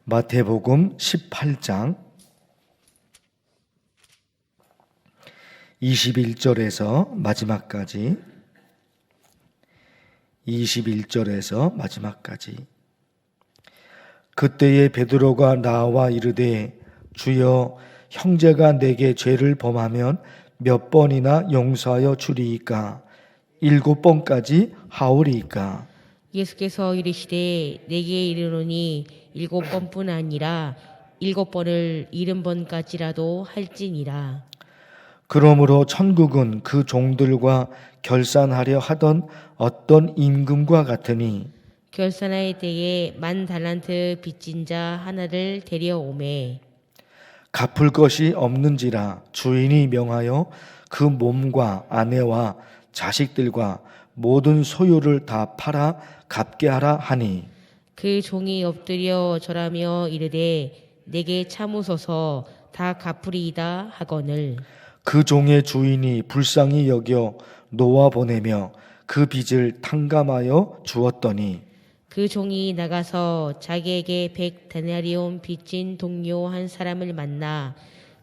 마태복음 18장 21절에서 마지막까지 그때에 베드로가 나와 이르되 주여 형제가 내게 죄를 범하면 몇 번이나 용서하여 주리이까 7번까지 하오리이까. 예수께서 이르시되 내게 이르노니 7번뿐 아니라 7번을 70번까지라도 할지니라. 그러므로 천국은 그 종들과 결산하려 하던 어떤 임금과 같으니 결산할 때에 10,000달란트 빚진 자 하나를 데려오매 갚을 것이 없는지라 주인이 명하여 그 몸과 아내와 자식들과 모든 소유를 다 팔아 갚게 하라 하니 그 종이 엎드려 절하며 이르되 내게 참으소서 다 갚으리이다 하거늘 그 종의 주인이 불쌍히 여겨 놓아 보내며 그 빚을 탕감하여 주었더니 그 종이 나가서 자기에게 100데나리온 빚진 동료 한 사람을 만나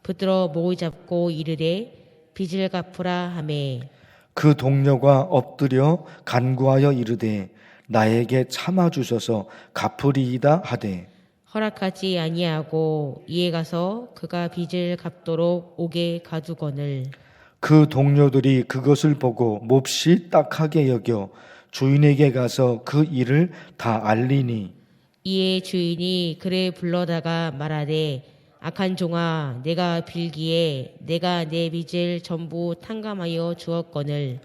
붙들어 목을 잡고 이르되 빚을 갚으라 하매 그 동료가 엎드려 간구하여 이르되 나에게 참아 주셔서 갚으리이다 하되 허락하지 아니하고 이에 가서 그가 빚을 갚도록 옥에 가두거늘 그 동료들이 그것을 보고 몹시 딱하게 여겨 주인에게 가서 그 일을 다 알리니 이에 주인이 그를 불러다가 말하되 악한 종아 내가 빌기에 내가 내 빚을 전부 탕감하여 주었거늘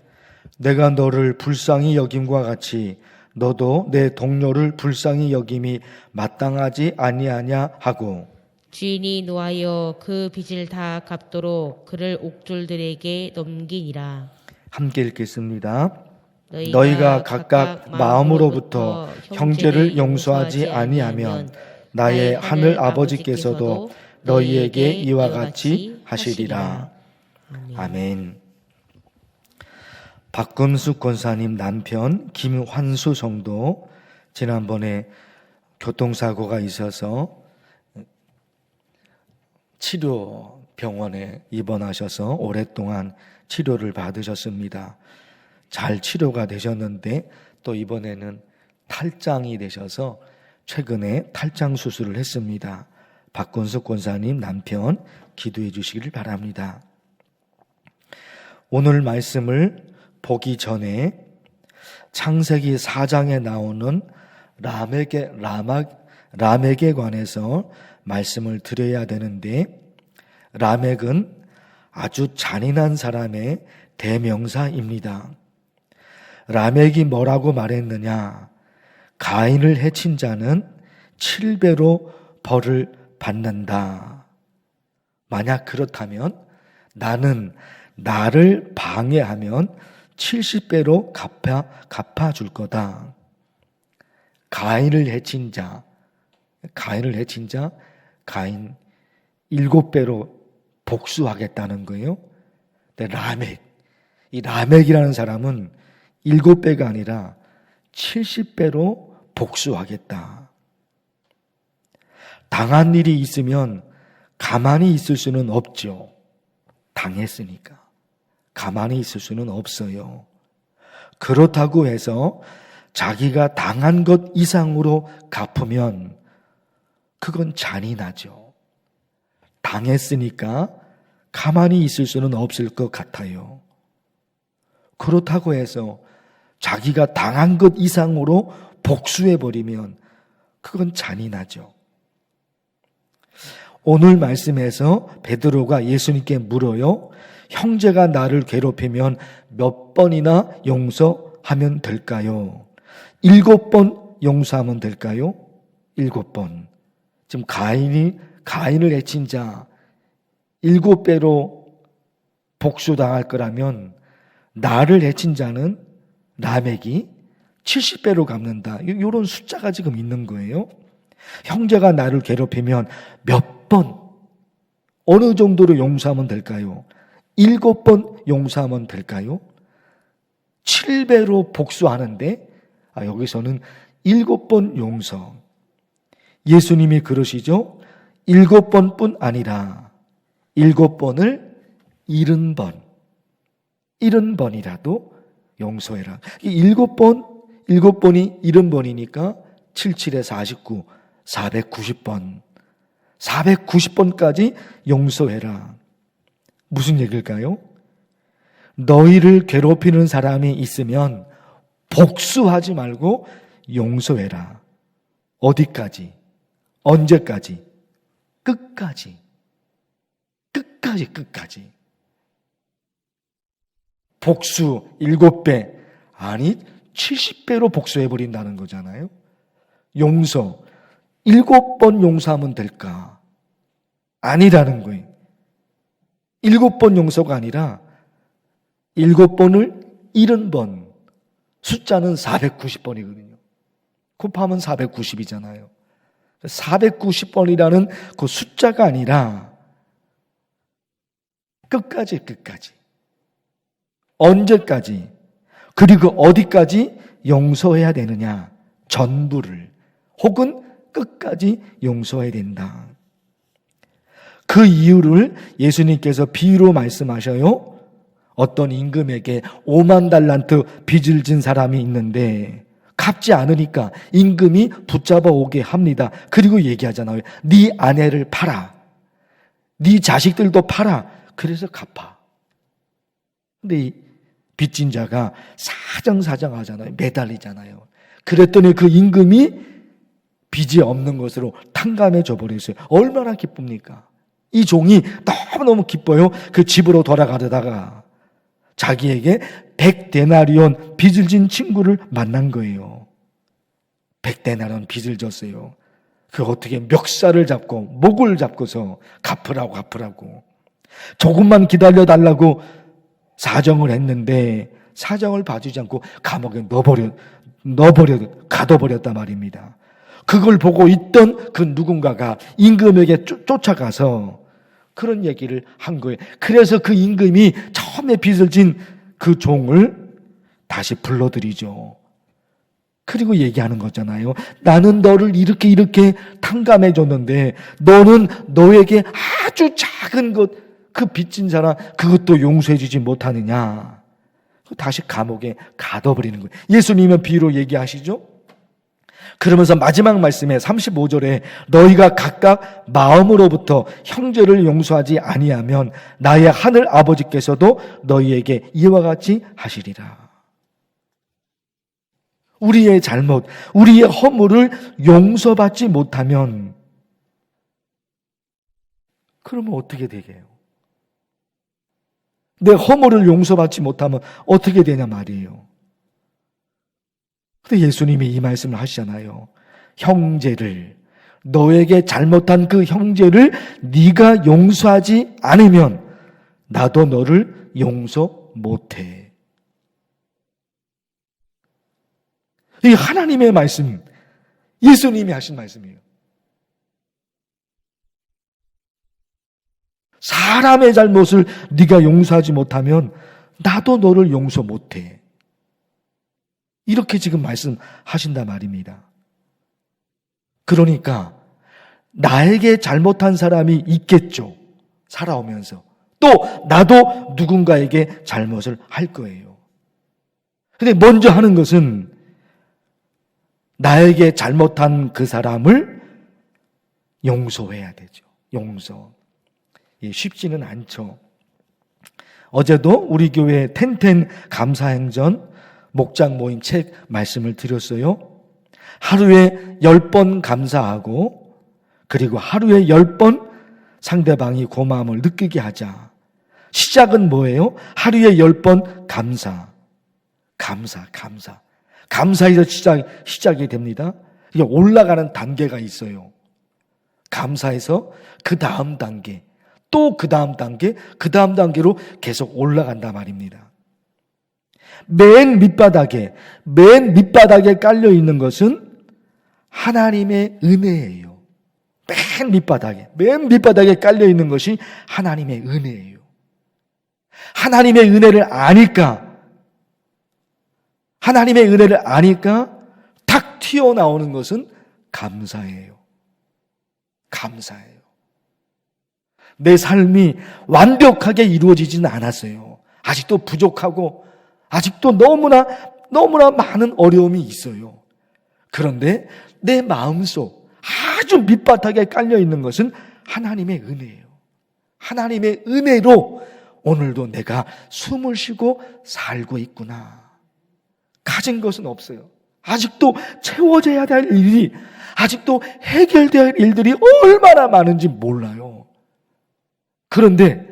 내가 너를 불쌍히 여김과 같이 너도 내 동료를 불쌍히 여김이 마땅하지 아니하냐 하고 주인이 노하여 그 빚을 다 갚도록 그를 옥졸들에게 넘기니라. 함께 읽겠습니다. 너희가 각각 마음으로부터 형제를 용서하지 아니하면 나의 하늘 아버지께서도 너희에게 이와 같이 하시리라. 아멘. 박근숙 권사님 남편 김환수 성도 지난번에 교통사고가 있어서 치료 병원에 입원하셔서 오랫동안 치료를 받으셨습니다. 잘 치료가 되셨는데 또 이번에는 탈장이 되셔서 최근에 탈장 수술을 했습니다. 박근숙 권사님 남편 기도해 주시기를 바랍니다. 오늘 말씀을 보기 전에 창세기 4장에 나오는 라멕에 관해서 말씀을 드려야 되는데 라멕은 아주 잔인한 사람의 대명사입니다. 라멕이 뭐라고 말했느냐? 가인을 해친 자는 7배로 벌을 받는다. 만약 그렇다면 나는 나를 방해하면 70배로 갚아줄 거다. 가인을 해친 자, 가인 7배로 복수하겠다는 거예요. 근데 이 라멕이라는 사람은 7배가 아니라 70배로 복수하겠다. 당한 일이 있으면 가만히 있을 수는 없죠. 당했으니까. 가만히 있을 수는 없어요. 그렇다고 해서 자기가 당한 것 이상으로 갚으면 그건 잔인하죠. 당했으니까 가만히 있을 수는 없을 것 같아요. 그렇다고 해서 자기가 당한 것 이상으로 복수해버리면 그건 잔인하죠. 오늘 말씀에서 베드로가 예수님께 물어요. 형제가 나를 괴롭히면 몇 번이나 용서하면 될까요? 7번 용서하면 될까요? 7번. 지금 가인을 해친 자 7배로 복수당할 거라면 나를 해친 자는 라멕이 70배로 갚는다. 이런 숫자가 지금 있는 거예요. 형제가 나를 괴롭히면 몇 번, 어느 정도로 용서하면 될까요? 7번 용서하면 될까요? 7배로 복수하는데 여기서는 7번 용서. 예수님이 그러시죠. 7번뿐 아니라 7번을 70번이라도 용서해라. 이 7번이 70번이니까 77에 49, 490번. 490번까지 용서해라. 무슨 얘기일까요? 너희를 괴롭히는 사람이 있으면 복수하지 말고 용서해라. 어디까지? 언제까지? 끝까지. 복수 7배, 아니 70배로 복수해버린다는 거잖아요. 용서 7번 용서하면 될까? 아니라는 거예요. 7번 용서가 아니라 7번을 70번, 숫자는 490번이거든요. 곱하면 490이잖아요. 490번이라는 그 숫자가 아니라 끝까지. 언제까지? 그리고 어디까지 용서해야 되느냐? 전부를, 혹은 끝까지 용서해야 된다. 그 이유를 예수님께서 비유로 말씀하셔요. 어떤 임금에게 5만 달란트 빚을 진 사람이 있는데 갚지 않으니까 임금이 붙잡아 오게 합니다. 그리고 얘기하잖아요. 네 아내를 팔아, 네 자식들도 팔아, 그래서 갚아. 근데 이 빚진 자가 사정하잖아요. 매달리잖아요. 그랬더니 그 임금이 빚이 없는 것으로 탕감해줘 버렸어요. 얼마나 기쁩니까? 이 종이 너무너무 기뻐요. 그 집으로 돌아가려다가 자기에게 100데나리온 빚을 진 친구를 만난 거예요. 100데나리온 빚을 졌어요. 그 어떻게 멱살을 잡고 목을 잡고서 갚으라고 조금만 기다려달라고 사정을 했는데 사정을 봐주지 않고 감옥에 가둬버렸단 말입니다. 그걸 보고 있던 그 누군가가 임금에게 쫓아가서 그런 얘기를 한 거예요. 그래서 그 임금이 처음에 빚을 진 그 종을 다시 불러들이죠. 그리고 얘기하는 거잖아요. 나는 너를 이렇게 탕감해 줬는데 너는 너에게 아주 작은 것, 그 빚진 사람 그것도 용서해 주지 못하느냐. 다시 감옥에 가둬버리는 거예요. 예수님은 비유로 얘기하시죠. 그러면서 마지막 말씀에 35절에 너희가 각각 마음으로부터 형제를 용서하지 아니하면 나의 하늘 아버지께서도 너희에게 이와 같이 하시리라. 우리의 잘못, 우리의 허물을 용서받지 못하면 그러면 어떻게 되게요? 내 허물을 용서받지 못하면 어떻게 되냐 말이에요. 근데 예수님이 이 말씀을 하시잖아요. 형제를, 너에게 잘못한 그 형제를 네가 용서하지 않으면 나도 너를 용서 못해. 이 하나님의 말씀, 예수님이 하신 말씀이에요. 사람의 잘못을 네가 용서하지 못하면 나도 너를 용서 못해. 이렇게 지금 말씀하신단 말입니다. 그러니까 나에게 잘못한 사람이 있겠죠. 살아오면서. 또 나도 누군가에게 잘못을 할 거예요. 근데 먼저 하는 것은 나에게 잘못한 그 사람을 용서해야 되죠. 용서. 쉽지는 않죠. 어제도 우리 교회 텐텐 감사행전 목장 모임 책 말씀을 드렸어요. 하루에 10번 감사하고 그리고 하루에 10번 상대방이 고마움을 느끼게 하자. 시작은 뭐예요? 하루에 10번 감사. 감사에서 시작이 됩니다. 이게 올라가는 단계가 있어요. 감사에서 그 다음 단계, 또 그 다음 단계, 그 다음 단계로 계속 올라간단 말입니다. 맨 밑바닥에 깔려 있는 것은 하나님의 은혜예요. 맨 밑바닥에 깔려 있는 것이 하나님의 은혜예요. 하나님의 은혜를 아니까 탁 튀어나오는 것은 감사예요. 감사해요. 내 삶이 완벽하게 이루어지지는 않았어요. 아직도 부족하고 아직도 너무나 많은 어려움이 있어요. 그런데 내 마음속 아주 밑바닥에 깔려있는 것은 하나님의 은혜예요. 하나님의 은혜로 오늘도 내가 숨을 쉬고 살고 있구나. 가진 것은 없어요. 아직도 채워져야 될 일이, 아직도 해결돼야 할 일들이 얼마나 많은지 몰라요. 그런데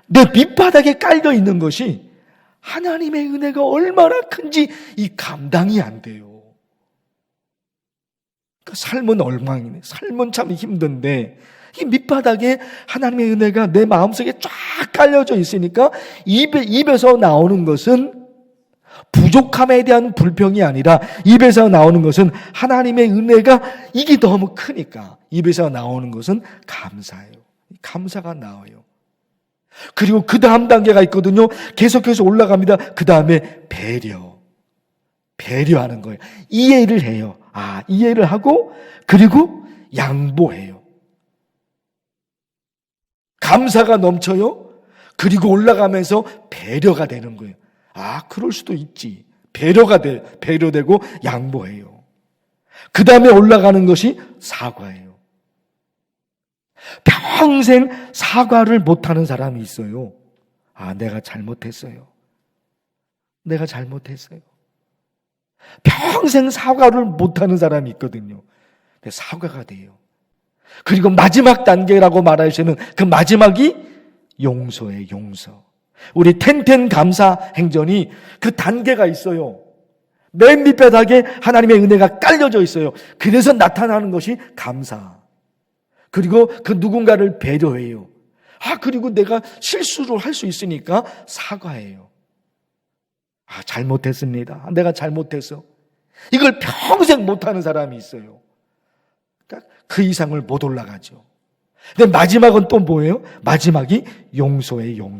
내 밑바닥에 깔려있는 것이 하나님의 은혜가 얼마나 큰지 이 감당이 안 돼요. 삶은 엉망이네. 삶은 참 힘든데 이 밑바닥에 하나님의 은혜가 내 마음속에 쫙 깔려져 있으니까 입에서 나오는 것은 부족함에 대한 불평이 아니라 입에서 나오는 것은 하나님의 은혜가 이게 너무 크니까 입에서 나오는 것은 감사예요. 감사가 나와요. 그리고 그 다음 단계가 있거든요. 계속해서 올라갑니다. 그 다음에 배려하는 거예요. 이해를 해요. 이해를 하고 그리고 양보해요. 감사가 넘쳐요. 그리고 올라가면서 배려가 되는 거예요. 그럴 수도 있지. 배려되고 양보해요. 그 다음에 올라가는 것이 사과예요. 평생 사과를 못하는 사람이 있어요. 내가 잘못했어요. 평생 사과를 못하는 사람이 있거든요. 근데 사과가 돼요. 그리고 마지막 단계라고 말하시는 그 마지막이 용서예요. 용서. 우리 텐텐 감사 행전이 그 단계가 있어요. 맨 밑바닥에 하나님의 은혜가 깔려져 있어요. 그래서 나타나는 것이 감사. 그리고 그 누군가를 배려해요. 그리고 내가 실수를 할 수 있으니까 사과해요. 잘못했습니다. 내가 잘못해서. 이걸 평생 못하는 사람이 있어요. 그러니까 그 이상을 못 올라가죠. 근데 마지막은 또 뭐예요? 마지막이 용서예요.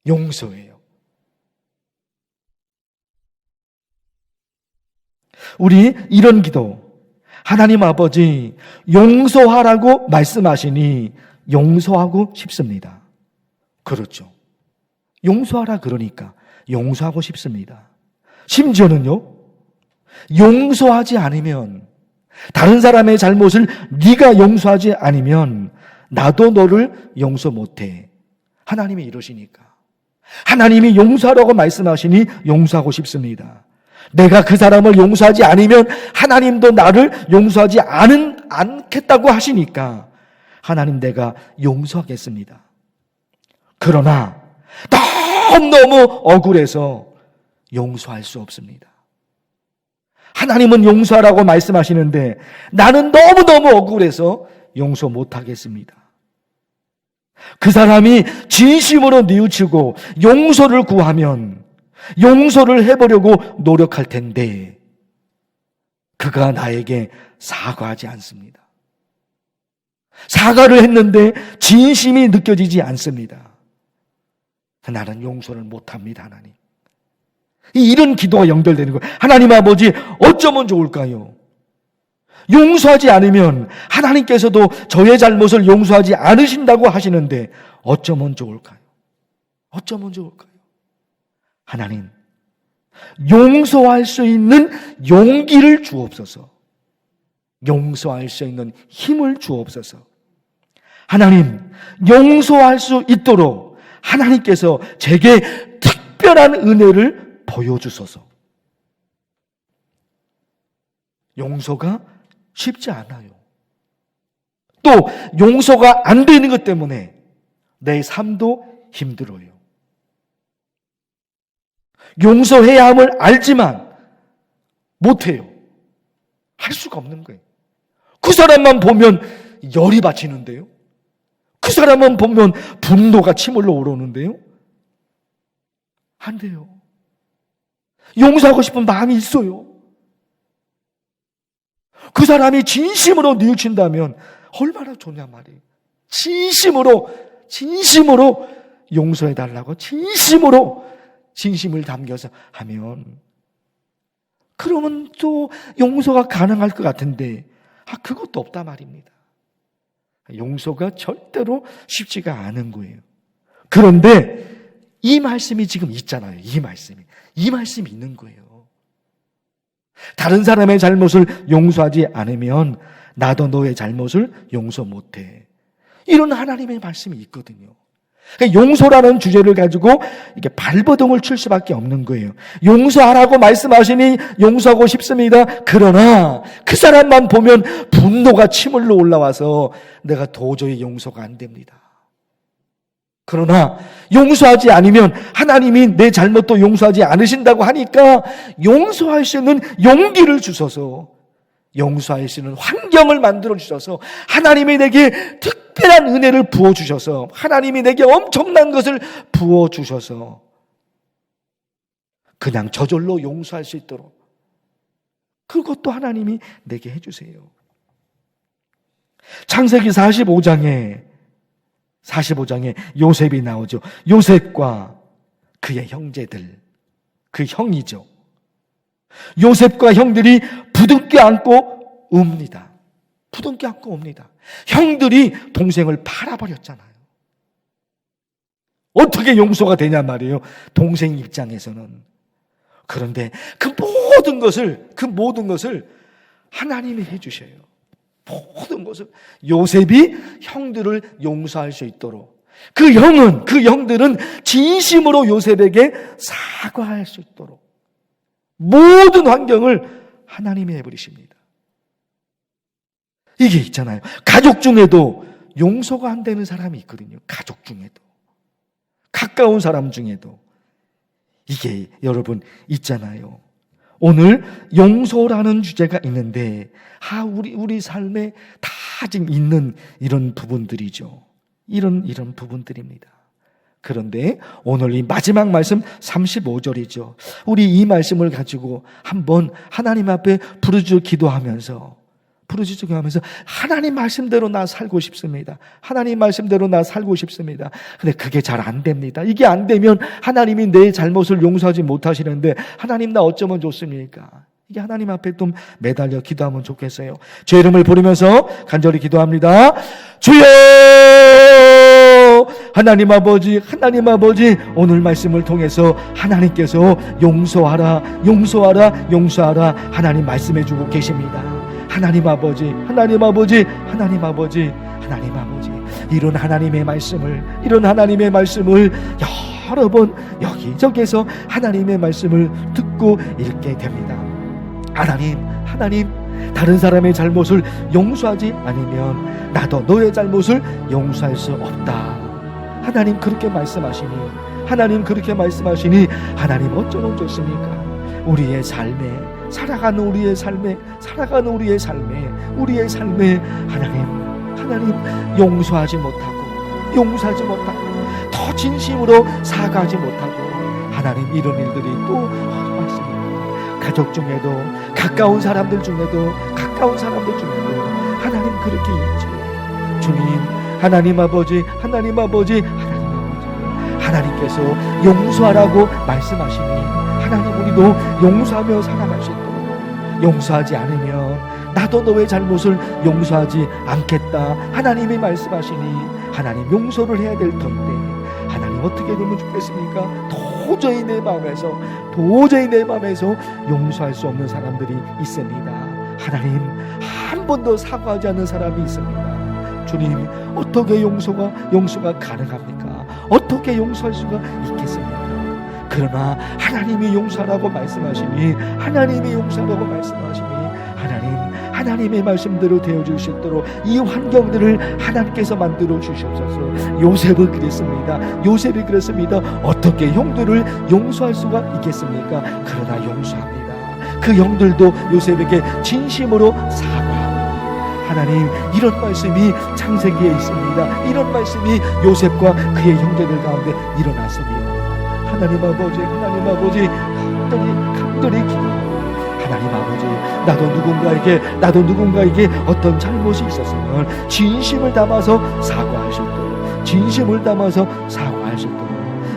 용서예요. 우리 이런 기도, 하나님 아버지 용서하라고 말씀하시니 용서하고 싶습니다. 그렇죠. 용서하라 그러니까 용서하고 싶습니다. 심지어는요, 용서하지 않으면, 다른 사람의 잘못을 네가 용서하지 않으면 나도 너를 용서 못해. 하나님이 이러시니까. 하나님이 용서하라고 말씀하시니 용서하고 싶습니다. 내가 그 사람을 용서하지 않으면 하나님도 나를 용서하지 않겠다고 하시니까 하나님 내가 용서하겠습니다. 그러나 너무 억울해서 용서할 수 없습니다. 하나님은 용서하라고 말씀하시는데 나는 너무너무 억울해서 용서 못하겠습니다. 그 사람이 진심으로 뉘우치고 용서를 구하면 용서를 해보려고 노력할 텐데 그가 나에게 사과하지 않습니다. 사과를 했는데 진심이 느껴지지 않습니다. 나는 용서를 못합니다. 하나님. 이런 기도가 연결되는 거예요. 하나님 아버지 어쩌면 좋을까요? 용서하지 않으면 하나님께서도 저의 잘못을 용서하지 않으신다고 하시는데 어쩌면 좋을까요? 하나님, 용서할 수 있는 용기를 주옵소서. 용서할 수 있는 힘을 주옵소서. 하나님, 용서할 수 있도록 하나님께서 제게 특별한 은혜를 보여주소서. 용서가 쉽지 않아요. 또 용서가 안 되는 것 때문에 내 삶도 힘들어요. 용서해야 함을 알지만 못해요. 할 수가 없는 거예요. 그 사람만 보면 열이 받치는데요. 그 사람만 보면 분노가 치밀러 오르는데요. 안 돼요. 용서하고 싶은 마음이 있어요. 그 사람이 진심으로 뉘우친다면 얼마나 좋냐 말이에요. 진심으로 용서해달라고 진심을 담겨서 하면 그러면 또 용서가 가능할 것 같은데 그것도 없단 말입니다. 용서가 절대로 쉽지가 않은 거예요. 그런데 이 말씀이 지금 있잖아요. 이 말씀이 있는 거예요. 다른 사람의 잘못을 용서하지 않으면 나도 너의 잘못을 용서 못해. 이런 하나님의 말씀이 있거든요. 그러니까 용서라는 주제를 가지고 이게 발버둥을 칠 수밖에 없는 거예요. 용서하라고 말씀하시니 용서하고 싶습니다. 그러나 그 사람만 보면 분노가 치물러 올라와서 내가 도저히 용서가 안 됩니다. 그러나 용서하지 않으면 하나님이 내 잘못도 용서하지 않으신다고 하니까 용서할 수 있는 용기를 주셔서, 용서할 수 있는 환경을 만들어 주셔서, 하나님이 내게 특별한 은혜를 부어 주셔서, 하나님이 내게 엄청난 것을 부어 주셔서 그냥 저절로 용서할 수 있도록 그것도 하나님이 내게 해주세요. 창세기 45장에 요셉이 나오죠. 요셉과 그의 형제들, 그 형이죠. 요셉과 형들이 부둥켜 안고 옵니다. 부둥켜 안고 옵니다. 형들이 동생을 팔아버렸잖아요. 어떻게 용서가 되냐 말이에요, 동생 입장에서는. 그런데 그 모든 것을 하나님이 해주셔요. 모든 것을. 요셉이 형들을 용서할 수 있도록, 그 형들은 진심으로 요셉에게 사과할 수 있도록 모든 환경을 하나님이 해버리십니다. 이게 있잖아요. 가족 중에도 용서가 안 되는 사람이 있거든요. 가족 중에도, 가까운 사람 중에도. 이게 여러분 있잖아요. 오늘 용서라는 주제가 있는데 우리 삶에 다 지금 있는 이런 부분들이죠. 이런 부분들입니다. 그런데 오늘 이 마지막 말씀 35절이죠. 우리 이 말씀을 가지고 한번 하나님 앞에 부르짖어 기도하면서 하나님 말씀대로 나 살고 싶습니다. 하나님 말씀대로 나 살고 싶습니다. 근데 그게 잘 안 됩니다. 이게 안 되면 하나님이 내 잘못을 용서하지 못하시는데 하나님 나 어쩌면 좋습니까? 이게 하나님 앞에 좀 매달려 기도하면 좋겠어요. 제 이름을 부르면서 간절히 기도합니다. 주여! 하나님 아버지, 오늘 말씀을 통해서 하나님께서 용서하라 하나님 말씀해주고 계십니다. 하나님 아버지, 이런 하나님의 말씀을 여러 번 여기저기서 하나님의 말씀을 듣고 읽게 됩니다. 하나님, 다른 사람의 잘못을 용서하지 않으면 나도 너의 잘못을 용서할 수 없다. 하나님 그렇게 말씀하시니 하나님 어쩌면 좋습니까? 살아가는 우리의 삶에 하나님 용서하지 못하고 더 진심으로 사과하지 못하고 하나님 이런 일들이 또 많습니다. 가족 중에도, 가까운 사람들 중에도 하나님 그렇게 있죠. 주님, 하나님 아버지, 하나님께서 용서하라고 말씀하시니 하나님 우리도 용서하며 살아갈 수 있도록, 용서하지 않으면 나도 너의 잘못을 용서하지 않겠다 하나님이 말씀하시니 하나님 용서를 해야 될 터인데 하나님 어떻게 되면 좋겠습니까? 도저히 내 마음에서 용서할 수 없는 사람들이 있습니다. 하나님, 한 번도 사과하지 않는 사람이 있습니다. 주님, 어떻게 용서가 가능합니까? 어떻게 용서할 수가 있겠습니까? 그러나 하나님이 용서하라고 말씀하시니 하나님의 말씀대로 되어줄 수 있도록 이 환경들을 하나님께서 만들어 주시옵소서. 요셉이 그랬습니다. 어떻게 형들을 용서할 수가 있겠습니까? 그러나 용서합니다. 그 형들도 요셉에게 진심으로 사과하고, 하나님 이런 말씀이 창세기에 있습니다. 이런 말씀이 요셉과 그의 형제들 가운데 일어났습니다. 하나님 아버지 간절히 기도합니다. 하나님 아버지, 나도 누군가에게 어떤 잘못이 있었으면 진심을 담아서 사과할 수 있도록,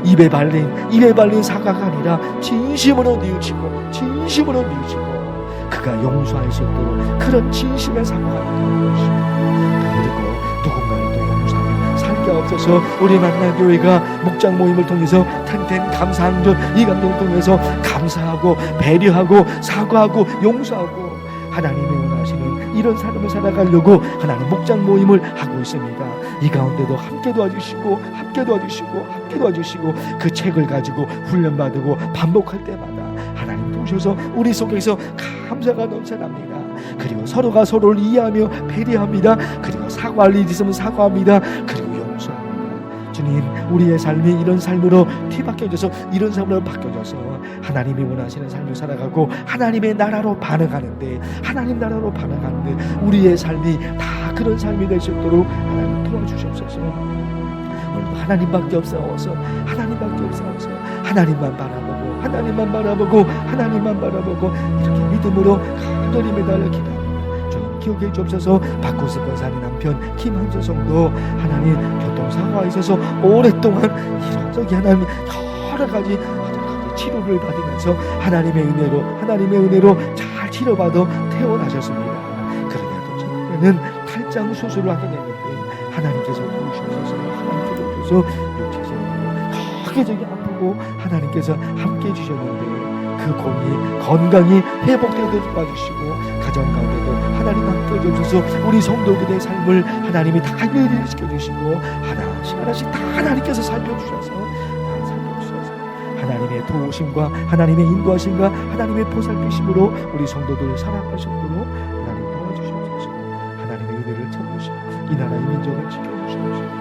입에 발린 사과가 아니라 진심으로 뉘우치고 그가 용서할 수 있도록 그런 진심의 사과가 있도록 그리고 주옵소서. 우리 만나교회가 목장 모임을 통해서 텐텐 감사항전 이 감동을 통해서 감사하고 배려하고 사과하고 용서하고 하나님의 원하시는 이런 삶을 살아가려고 하나님 목장 모임을 하고 있습니다. 이 가운데도 함께 도와주시고 함께 도와주시고 함께 도와주시고 그 책을 가지고 훈련받고 반복할 때마다 하나님 도우셔서 우리 속에서 감사가 넘쳐납니다. 그리고 서로가 서로를 이해하며 배려합니다. 그리고 사과할 일이 있으면 사과합니다. 그리고 용서합니다. 주님, 우리의 삶이 이런 삶으로 뒤바뀌어져서 이런 삶으로 바뀌어져서 하나님이 원하시는 삶을 살아가고 하나님의 나라로 반응하는데 하나님 나라로 반응하는데 우리의 삶이 다 그런 삶이 될 수 있도록 하나님 도와주시옵소서. 오늘도 하나님밖에 없사오서 하나님밖에 없사오서 하나님만 바라보고 하나님만 바라보고 하나님만 바라보고 이렇게 믿음으로 간절히 매달려 기도합니다. 주님 기억해 주옵소서. 박구스 권사님 남편 김한수 성도 하나님 교통사고가 있어서 오랫동안 이런저기 하나님 여러 가지 치료를 받으면서 하나님의 은혜로 잘 치료받아 퇴원하셨습니다. 그러냐도 처음에는 탈장 수술을 하게 됐는데 하나님께서 도우셔서 하나님께서 도우셔서 육체적으로 크게적이 아프고 하나님께서 함께 해주셨는데 그 공이 건강이 회복되도록 도와주시고 가정 가운데도 하나님 함께 해주셔서 우리 성도들의 삶을 하나님이 다 일일시켜주시고 하나씩 다 하나님께서 살펴주셔서 하나님의 도우심과 하나님의 인도하심과 하나님의 보살피심으로 우리 성도들 살아갈 수 있도록 하나님 도와주시옵소서. 하나님의 은혜를 찾으시고 이 나라의 민족을 지켜주시옵소서.